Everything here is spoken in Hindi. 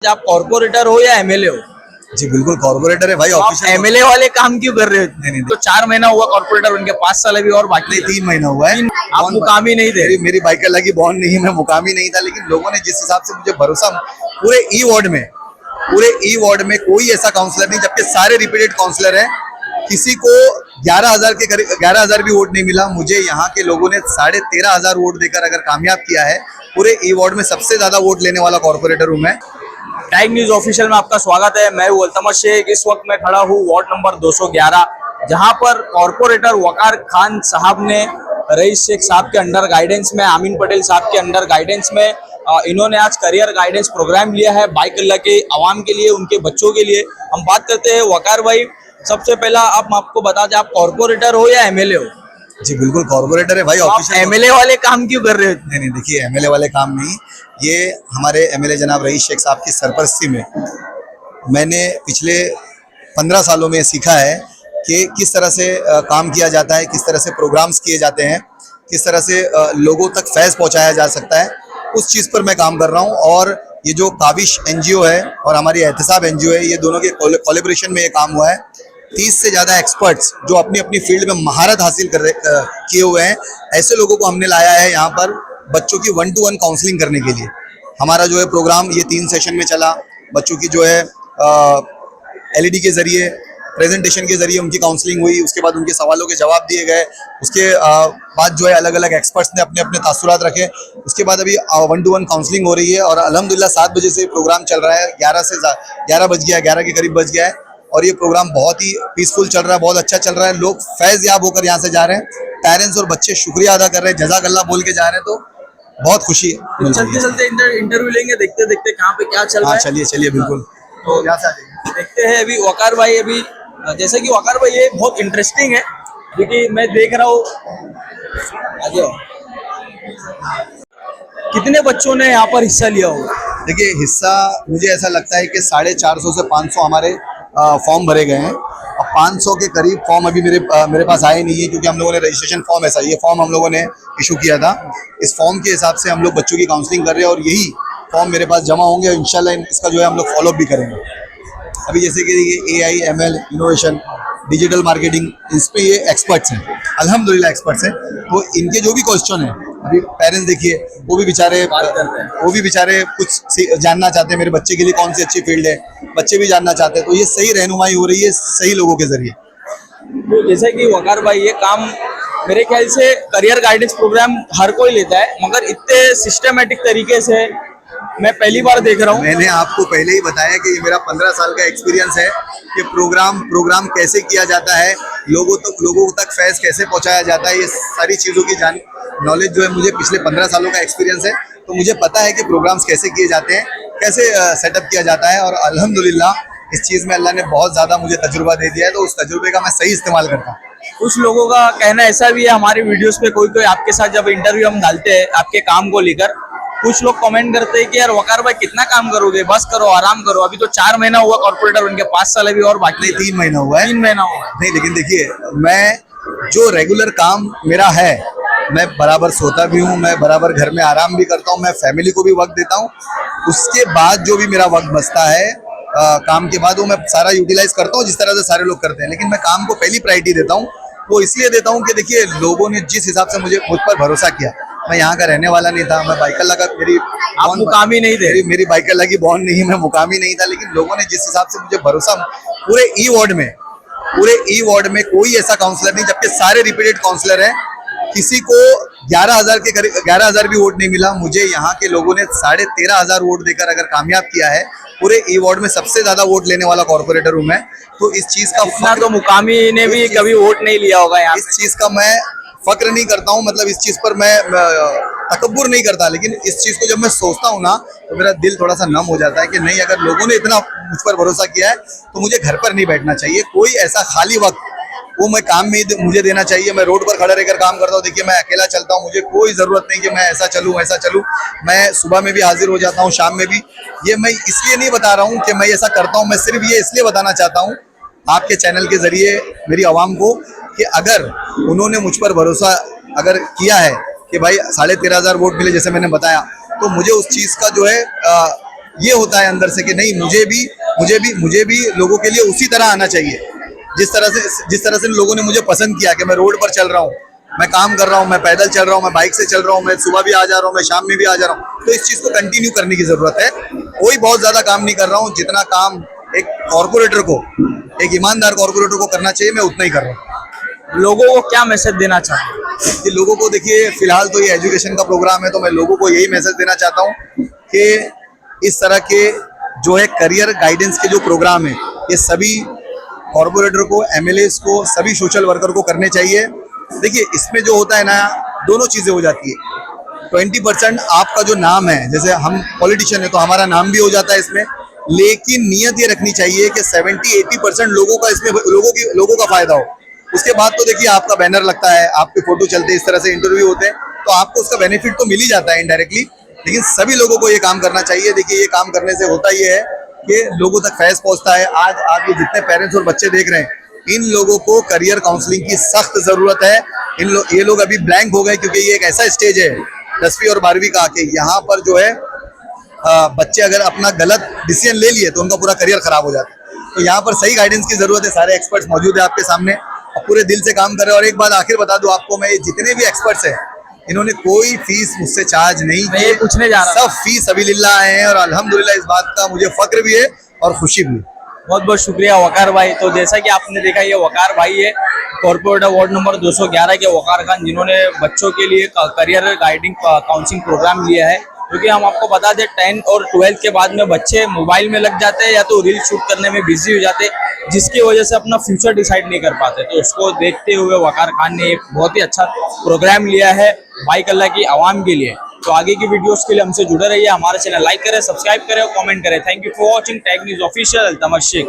आप कॉर्पोरेटर हो या एमएलए हो? जी बिल्कुल कॉर्पोरेटर है भाई। आप ऑफिशियल एमएलए वाले काम क्यों कर रहे हो? नहीं। तो 4 महीना हुआ कॉर्पोरेटर उनके 5 साल अभी और बाकी है। 3 महीना हुआ है। आप मुकाम ही नहीं दे। मेरी बाइक लगी बॉन्ड नहीं है, मैं मुकाम ही नहीं था, लेकिन लोगों ने जिस हिसाब से मुझे भरोसा, पूरे ई वार्ड में कोई ऐसा काउंसलर नहीं, जबकि सारे रिपीटेड काउंसलर हैं, किसी को 11,000 के करीब 11,000 भी वोट नहीं मिला। मुझे यहाँ के लोगों ने 13,500 वोट देकर अगर कामयाब किया है। पूरे ई वार्ड में सबसे ज्यादा वोट लेने वाला कॉर्पोरेटर हूँ मैं। टाइम न्यूज ऑफिशियल में आपका स्वागत है। मैं हूं अल्तमश शेख। इस वक्त मैं खड़ा हूं वार्ड नंबर 211, जहां पर कॉर्पोरेटर वकार खान साहब ने रईस शेख साहब के अंडर गाइडेंस में, आमीन पटेल साहब के अंडर गाइडेंस में इन्होंने आज करियर गाइडेंस प्रोग्राम लिया है बाइक अल्लाह के आवाम के लिए, उनके बच्चों के लिए। हम बात करते हैं वकार भाई। सबसे पहला आप आपको बता दें, आप कॉर्पोरेटर हो या एमएलए हो? जी बिल्कुल कॉर्पोरेटर है भाई। ऑफिशियल एमएलए वाले काम क्यों कर रहे हो? नहीं, देखिए एमएलए वाले काम नहीं, ये हमारे एमएलए जनाब रईस शेख साहब की सरपरस्ती में मैंने पिछले 15 सालों में सीखा है कि किस तरह से काम किया जाता है, किस तरह से प्रोग्राम्स किए जाते हैं, किस तरह से लोगों तक फैज़ पहुंचाया जा सकता है। उस चीज़ पर मैं काम कर रहा हूं। और ये जो काबिश एनजीओ है और हमारी एहतसाब एनजीओ है, ये दोनों के कोलैबोरेशन में ये काम हुआ है। 30 से ज़्यादा एक्सपर्ट्स जो अपनी अपनी फील्ड में महारत हासिल किए हुए हैं, ऐसे लोगों को हमने लाया है यहाँ पर बच्चों की 1-to-1 काउंसलिंग करने के लिए। हमारा जो है प्रोग्राम ये 3 सेशन में चला। बच्चों की जो है एलईडी के ज़रिए, प्रेजेंटेशन के ज़रिए उनकी काउंसलिंग हुई। उसके बाद उनके सवालों के जवाब दिए गए। उसके बाद जो है अलग अलग एक्सपर्ट्स ने अपने अपने तासुरात रखे। उसके बाद अभी 1-to-1 काउंसलिंग हो रही है और अल्हम्दुलिल्लाह 7 बजे से प्रोग्राम चल रहा है। 11 बज गया, 11 के करीब बज गया है और ये प्रोग्राम बहुत ही पीसफुल चल रहा है, बहुत अच्छा चल रहा है। लोग फैज़ याब होकर यहाँ से जा रहे हैं। पेरेंट्स और बच्चे शुक्रिया अदा कर रहे हैं, जज़ाकल्लाह बोल के जा रहे हैं। तो बहुत खुशी है। चलते चलते इंटरव्यू लेंगे, देखते देखते कहाँ पे क्या चल रहा है। चलिए बिल्कुल। तो देखते हैं अभी वकार भाई। अभी जैसे कि वकार भाई ये बहुत इंटरेस्टिंग है क्योंकि मैं देख रहा हूँ कितने बच्चों ने यहाँ पर हिस्सा लिया होगा। देखिए हिस्सा मुझे ऐसा लगता है कि 450 से 500 हमारे फॉर्म भरे गए हैं और 500 के करीब फॉर्म अभी मेरे पास आए नहीं है, क्योंकि हम लोगों ने रजिस्ट्रेशन फॉर्म, ऐसा ये फॉर्म हम लोगों ने इशू किया था। इस फॉर्म के हिसाब से हम लोग बच्चों की काउंसलिंग कर रहे हैं और यही फॉर्म मेरे पास जमा होंगे और इंशाल्लाह इसका जो है हम लोग फॉलोअप भी करेंगे। अभी जैसे कि ये AI, ML, innovation, digital marketing, इस पे ये एक्सपर्ट्स हैं, अल्हम्दुलिल्लाह एक्सपर्ट्स हैं। तो इनके जो भी क्वेश्चन हैं, अभी पेरेंट्स देखिए वो भी बेचारे कुछ जानना चाहते हैं, मेरे बच्चे के लिए कौन सी अच्छी फील्ड है, बच्चे भी जानना चाहते हैं। तो ये सही रहनुमाई हो रही है सही लोगों के जरिए। तो जैसे कि वकार भाई ये काम मेरे ख्याल से करियर गाइडेंस प्रोग्राम हर कोई लेता है, मगर इतने सिस्टमेटिक तरीके से मैं पहली बार देख रहा हूँ। मैंने आपको पहले ही बताया कि ये मेरा 15 साल का एक्सपीरियंस है कि प्रोग्राम कैसे किया जाता है, लोगों तक फैज़ कैसे पहुंचाया जाता है, ये सारी चीज़ों की नॉलेज जो है मुझे पिछले 15 सालों का एक्सपीरियंस है। तो मुझे पता है कि प्रोग्राम्स कैसे किए जाते हैं, कैसे सेटअप किया जाता है। और अल्हम्दुलिल्लाह इस चीज़ में अल्लाह ने बहुत ज़्यादा मुझे तजुर्बा दे दिया है, तो उस तजुर्बे का मैं सही इस्तेमाल करता हूँ। कुछ लोगों का कहना ऐसा भी है हमारे वीडियोस पे, कोई आपके साथ जब इंटरव्यू हम डालते हैं आपके काम को लेकर, कुछ लोग कमेंट करते हैं कि यार वकार भाई कितना काम करोगे, बस करो, आराम करो। अभी तो 4 महीना हुआ कॉर्पोरेटर, उनके 5 साल अभी और बाकी। 3 महीना हुआ है। 3 महीना हुआ है। नहीं, लेकिन देखिए मैं जो रेगुलर काम मेरा है, मैं बराबर सोता भी हूँ, मैं बराबर घर में आराम भी करता हूँ, मैं फैमिली को भी वक्त देता हूँ। उसके बाद जो भी मेरा वक्त बचता है काम के बाद, वो मैं सारा यूटिलाइज करता हूँ जिस तरह से सारे लोग करते हैं। लेकिन मैं काम को पहली प्रायोरिटी देता हूँ। वो इसलिए देता हूँ कि देखिए लोगों ने जिस हिसाब से मुझ पर भरोसा किया, मैं यहाँ का रहने वाला नहीं था, मैं बाइकर लगा, आप मुकाम ही नहीं थे। मेरी बाइकर लगी बॉन्ड नहीं, मैं मुकाम ही नहीं था। लेकिन लोगों ने जिस हिसाब से मुझे भरोसा, पूरे ई वार्ड में कोई ऐसा काउंसलर नहीं, जबकि सारे रिपीटेड काउंसलर हैं, किसी को 11,000 के करीब 11,000 भी वोट नहीं मिला। मुझे यहाँ के लोगों ने 13,500 वोट देकर अगर कामयाब किया है। पूरे ई वार्ड में सबसे ज्यादा वोट लेने वाला कॉर्पोरेटर हूँ मैं। तो इस चीज का तो मुकामी ने भी कभी वोट नहीं लिया होगा यहाँ। इस चीज का मैं फक्र नहीं करता हूँ, मतलब इस चीज पर मैं तकब्बुर नहीं करता। लेकिन इस चीज को जब मैं सोचता हूँ ना, तो मेरा दिल थोड़ा सा नम हो जाता है कि नहीं, अगर लोगों ने इतना मुझ पर भरोसा किया है तो मुझे घर पर नहीं बैठना चाहिए। कोई ऐसा खाली वक्त वो मैं काम में मुझे देना चाहिए। मैं रोड पर खड़ा रहकर काम करता हूँ। देखिए मैं अकेला चलता हूँ, मुझे कोई ज़रूरत नहीं कि मैं ऐसा चलूँ। मैं सुबह में भी हाजिर हो जाता हूँ, शाम में भी। ये मैं इसलिए नहीं बता रहा हूँ कि मैं ऐसा करता हूँ, मैं सिर्फ ये इसलिए बताना चाहता हूँ आपके चैनल के ज़रिए मेरी आवाम को कि अगर उन्होंने मुझ पर भरोसा अगर किया है कि भाई 13,500 वोट मिले, जैसे मैंने बताया, तो मुझे उस चीज़ का जो है ये होता है अंदर से कि नहीं, मुझे भी लोगों के लिए उसी तरह आना चाहिए जिस तरह से लोगों ने मुझे पसंद किया कि मैं रोड पर चल रहा हूँ, मैं काम कर रहा हूँ, मैं पैदल चल रहा हूँ, मैं बाइक से चल रहा हूँ, मैं सुबह भी आ जा रहा हूँ, मैं शाम में भी आ जा रहा हूँ। तो इस चीज़ को कंटिन्यू करने की ज़रूरत है। कोई बहुत ज़्यादा काम नहीं कर रहा हूँ, जितना काम एक कॉर्पोरेटर को, एक ईमानदार कॉर्पोरेटर को करना चाहिए, मैं उतना ही कर रहा हूँ। लोगों को क्या मैसेज देना चाहते हैं? कि लोगों को, देखिए फिलहाल तो ये एजुकेशन का प्रोग्राम है, तो मैं लोगों को यही मैसेज देना चाहता हूँ कि इस तरह के जो है करियर गाइडेंस के जो प्रोग्राम है, ये सभी कॉर्पोरेटर को, एमएलएस को, सभी सोशल वर्कर को करने चाहिए। देखिए इसमें जो होता है ना, दोनों चीज़ें हो जाती है। 20% आपका जो नाम है, जैसे हम पॉलिटिशियन है तो हमारा नाम भी हो जाता है इसमें, लेकिन नियत ये रखनी चाहिए कि 70-80% लोगों का इसमें लोगों का फायदा हो। उसके बाद तो देखिए आपका बैनर लगता है, आपके फोटो चलते हैं, इस तरह से इंटरव्यू होते हैं, तो आपको उसका बेनिफिट तो मिल ही जाता है इनडायरेक्टली। लेकिन सभी लोगों को ये काम करना चाहिए। देखिए ये काम करने से होता ये है कि लोगों तक फैज़ पहुंचता है। आज आप ये जितने पेरेंट्स और बच्चे देख रहे हैं, इन लोगों को करियर काउंसलिंग की सख्त ज़रूरत है। ये लोग अभी ब्लैंक हो गए, क्योंकि ये एक ऐसा स्टेज है 10वीं और 12वीं का आके, यहाँ पर जो है बच्चे अगर अपना गलत डिसीजन ले लिए तो उनका पूरा करियर खराब हो जाता है। तो यहाँ पर सही गाइडेंस की ज़रूरत है। सारे एक्सपर्ट्स मौजूद है आपके सामने और पूरे दिल से काम कर रहे हैं। और एक बात आखिर बता दूं आपको, मैं ये जितने भी एक्सपर्ट्स हैं, इन्होंने कोई फीस मुझसे चार्ज नहीं मैं ये पूछने जा रहा था। सब फीस अबिलिल्लाह है, और अल्हम्दुलिल्लाह इस बात का मुझे फक्र भी है और खुशी भी है। बहुत बहुत शुक्रिया वकार भाई। तो जैसा कि आपने देखा, ये वकार भाई है, कॉर्पोरेटर वार्ड नंबर 211 के वकार खान, जिन्होंने बच्चों के लिए करियर गाइडिंग काउंसलिंग प्रोग्राम लिया है। क्योंकि हम आपको बता दें 10th और 12th के बाद में बच्चे मोबाइल में लग जाते हैं या तो रील शूट करने में बिजी हो जाते हैं, जिसकी वजह से अपना फ्यूचर डिसाइड नहीं कर पाते। तो उसको देखते हुए वकार खान ने एक बहुत ही अच्छा प्रोग्राम लिया है बाइक अल्लाह की आवाम के लिए। तो आगे की वीडियोस के लिए हमसे जुड़े रहिए, हमारे चैनल लाइक करें, सब्सक्राइब करें और कमेंट करें। Thank you for watching tech news official Altamash Sheikh.